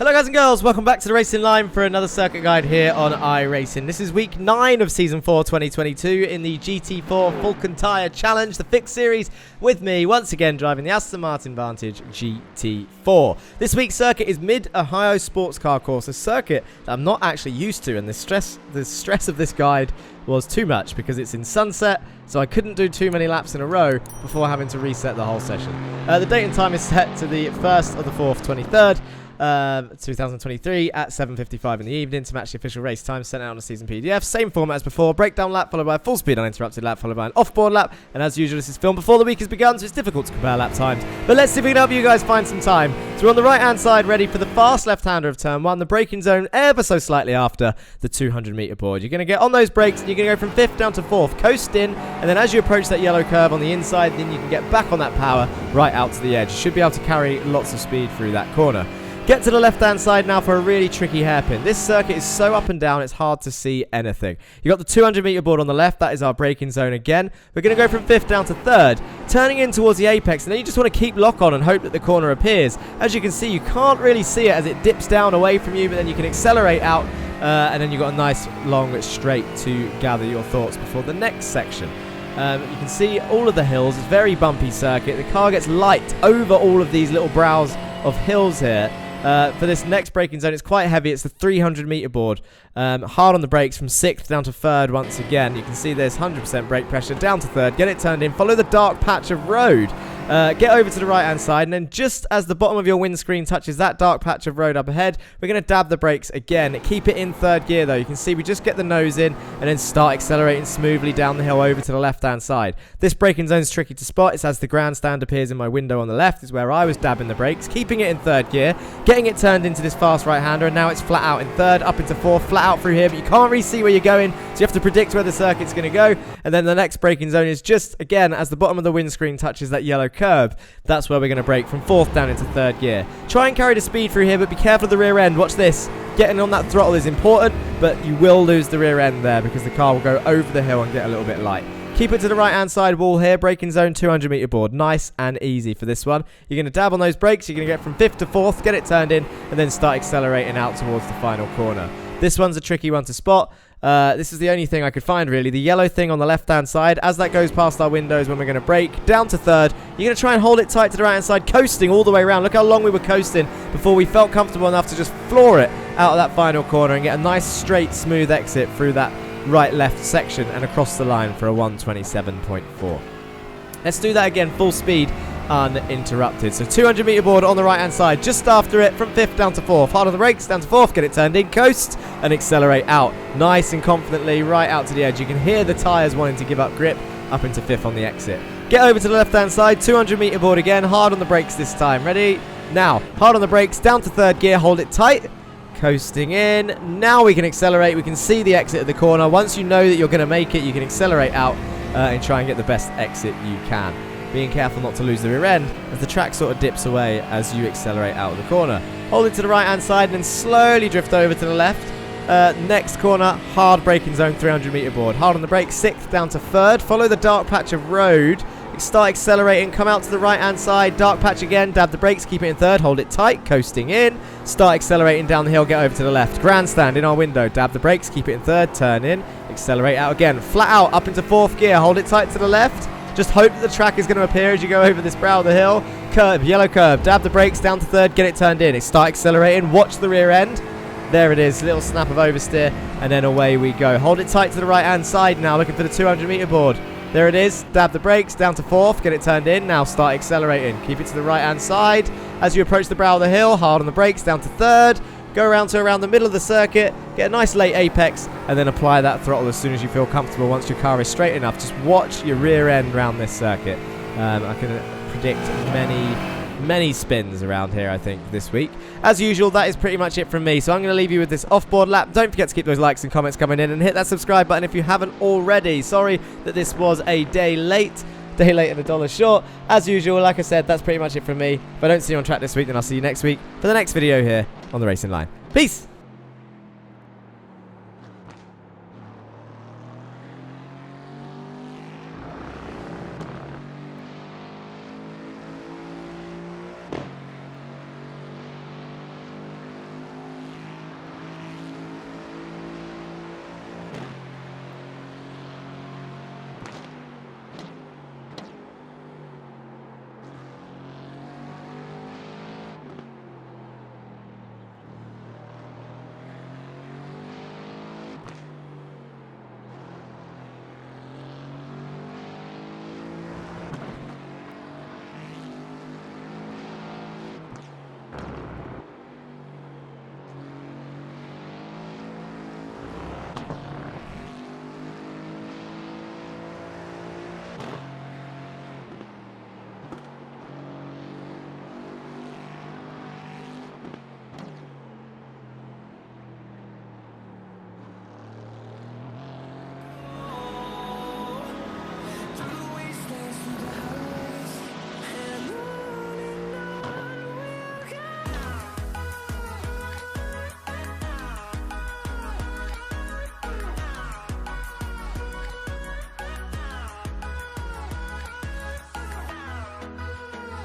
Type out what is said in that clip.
Hello guys and girls, welcome back to the Racing Line for another circuit guide here on iRacing. This is week 9 of season 4 2022 in the GT4 Falken Tyre Challenge, the fixed series, with me once again driving the Aston Martin Vantage GT4. This week's circuit is Mid-Ohio Sportscar course, a circuit that I'm not actually used to, and the stress of this guide was too much because it's in sunset, so I couldn't do too many laps in a row before having to reset the whole session. The date and time is set to the 1st of the 4th, 23rd. 2023 at 7:55 in the evening to match the official race time sent out on the season PDF. Same format as before, breakdown lap followed by a full speed uninterrupted lap followed by an off-board lap, and as usual this is filmed before the week has begun, so it's difficult to compare lap times, but let's see if we can help you guys find some time. So we're on the right hand side ready for the fast left-hander of turn 1, the braking zone ever so slightly after the 200 meter board. You're going to get on those brakes and you're going to go from 5th down to 4th, coast in, and then as you approach that yellow curve on the inside, then you can get back on that power right out to the edge. You should be able to carry lots of speed through that corner. Get to the left-hand side now for a really tricky hairpin. This circuit is so up and down, it's hard to see anything. You've got the 200 meter board on the left, that is our braking zone again. We're going to go from 5th down to 3rd, turning in towards the apex, and then you just want to keep lock on and hope that the corner appears. As you can see, you can't really see it as it dips down away from you, but then you can accelerate out, and then you've got a nice long straight to gather your thoughts before the next section. You can see all of the hills, it's a very bumpy circuit. The car gets light over all of these little brows of hills here. For this next braking zone, it's quite heavy. It's the 300 meter board. Hard on the brakes from 6th down to 3rd once again. You can see there's 100% brake pressure down to 3rd. Get it turned in. Follow the dark patch of road. Get over to the right hand side, and then just as the bottom of your windscreen touches that dark patch of road up ahead, we're going to dab the brakes again. Keep it in 3rd gear though. You can see we just get the nose in and then start accelerating smoothly down the hill over to the left hand side. This braking zone is tricky to spot. It's as the grandstand appears in my window on the left is where I was dabbing the brakes, keeping it in 3rd gear, getting it turned into this fast right hander, and now it's flat out in 3rd, up into 4th, flat out through here, but you can't really see where you're going, so you have to predict where the circuit's going to go. And then the next braking zone is just again as the bottom of the windscreen touches that yellow curb. That's where we're going to brake from 4th down into 3rd gear. Try and carry the speed through here, but be careful of the rear end. Watch this. Getting on that throttle is important, but you will lose the rear end there because the car will go over the hill and get a little bit light. Keep it to the right hand side wall here, braking zone 200 meter board. Nice and easy for this one. You're going to dab on those brakes, you're going to get from 5th to 4th, get it turned in, and then start accelerating out towards the final corner. This one's a tricky one to spot. This is the only thing I could find really. The yellow thing on the left hand side, as that goes past our windows when we're going to brake, down to 3rd. You're going to try and hold it tight to the right hand side, coasting all the way around. Look how long we were coasting before we felt comfortable enough to just floor it out of that final corner and get a nice straight smooth exit through that right left section and across the line for a 127.4. Let's do that again full speed uninterrupted. So 200 meter board on the right hand side, just after it from 5th down to 4th. Hard on the brakes, down to 4th, get it turned in, coast and accelerate out nice and confidently right out to the edge. You can hear the tyres wanting to give up grip up into 5th on the exit. Get over to the left hand side, 200 meter board again, hard on the brakes this time. Ready? Now, hard on the brakes, down to 3rd gear, hold it tight, coasting in. Now we can accelerate, we can see the exit of the corner. Once you know that you're going to make it, you can accelerate out and try and get the best exit you can. Being careful not to lose the rear end as the track sort of dips away as you accelerate out of the corner. Hold it to the right hand side and then slowly drift over to the left. Next corner, hard braking zone 300 meter board. Hard on the brakes, 6th down to 3rd. Follow the dark patch of road. Start accelerating, come out to the right hand side, dark patch again, dab the brakes, keep it in 3rd, hold it tight, coasting in. Start accelerating down the hill, get over to the left. Grandstand in our window, dab the brakes, keep it in 3rd, turn in, accelerate out again. Flat out, up into 4th gear, hold it tight to the left. Just hope that the track is going to appear as you go over this brow of the hill. Curb, yellow curb, dab the brakes down to 3rd, get it turned in. Start accelerating, watch the rear end. There it is, little snap of oversteer, and then away we go. Hold it tight to the right hand side now, looking for the 200 meter board. There it is, dab the brakes, down to 4th, get it turned in, now start accelerating. Keep it to the right hand side. As you approach the brow of the hill, hard on the brakes, down to 3rd. Go around to around the middle of the circuit, get a nice late apex, and then apply that throttle as soon as you feel comfortable once your car is straight enough. Just watch your rear end around this circuit. I can predict many spins around here, I think, this week. As usual, that is pretty much it from me, so I'm going to leave you with this off-board lap. Don't forget to keep those likes and comments coming in, and hit that subscribe button if you haven't already. Sorry that this was a day late and $1 short. As usual, like I said, that's pretty much it from me. If I don't see you on track this week, then I'll see you next week for the next video here on the Racing Line. Peace!